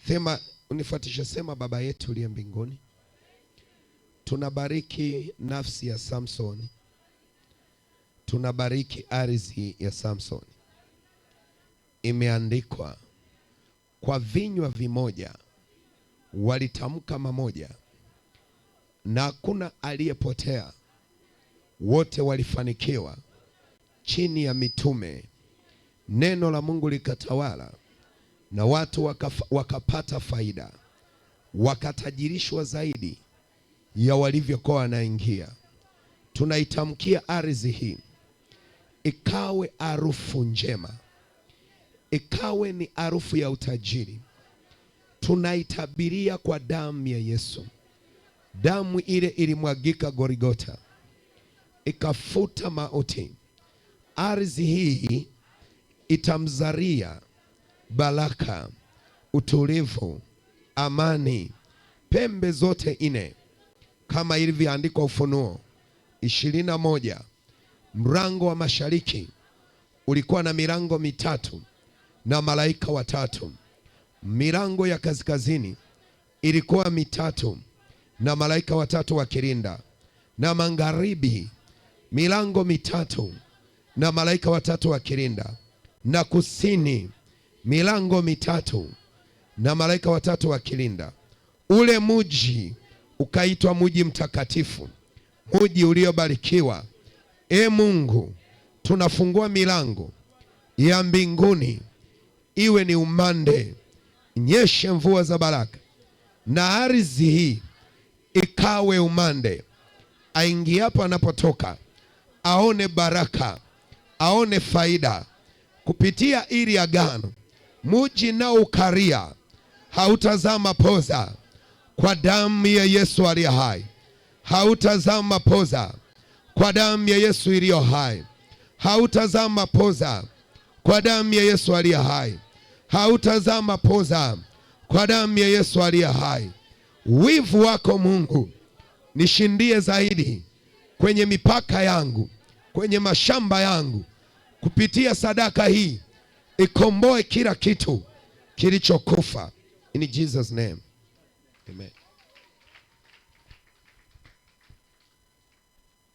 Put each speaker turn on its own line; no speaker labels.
Sema, unifuatishe, sema: Baba yetu uliye mbinguni, tunabariki nafsi ya Samsoni. Tunabariki ardhi ya Samsoni. Imeandikwa, kwa vinywa vimoja walitamka mamoja, na hakuna aliyepotea, wote walifanikiwa chini ya mitume. Neno la Mungu likatawala, na watu wakapata faida, wakatajirishwa zaidi ya walivyokuwa wanaingia. Tunaitamkia ardhi hii ikawe harufu njema, ikawe ni harufu ya utajiri. Tunaitabiria kwa damu ya Yesu. Damu ile ilimwagika Golgotha, ikafuta mauti. Ardhi hii itamzaria baraka, utulivu, amani, pembe zote nne, kama ilivyoandikwa Ufunuo 21. Mlango wa mashariki ulikuwa na milango mitatu na malaika watatu. Milango ya kaskazini ilikuwa mitatu na malaika watatu wakilinda, na magharibi milango mitatu na malaika watatu wakilinda, na kusini milango mitatu na malaika watatu wakilinda. Ule mji ukaitwa mji mtakatifu, mji uliobarikiwa. Mungu, tunafungua milango ya mbinguni iwe ni umande, nyeshe mvua za baraka, na ardhi hii ikawe umande. Aingiapo anapotoka aone baraka, aone faida kupitia ili agano. Mji nao ukaria, hautazaa mapoza, kwa damu ya Yesu aliye hai. Hautazaa mapoza, kwa damu ya Yesu iliyo hai. Hautazaa mapoza, kwa damu ya Yesu aliye hai. Hautazaa mapoza, kwa damu ya Yesu aliye hai. Wivu wako Mungu nishindie zaidi kwenye mipaka yangu, kwenye mashamba yangu, kupitia sadaka hii ikomboe kila kitu kilichokufa. In Jesus name. Amen.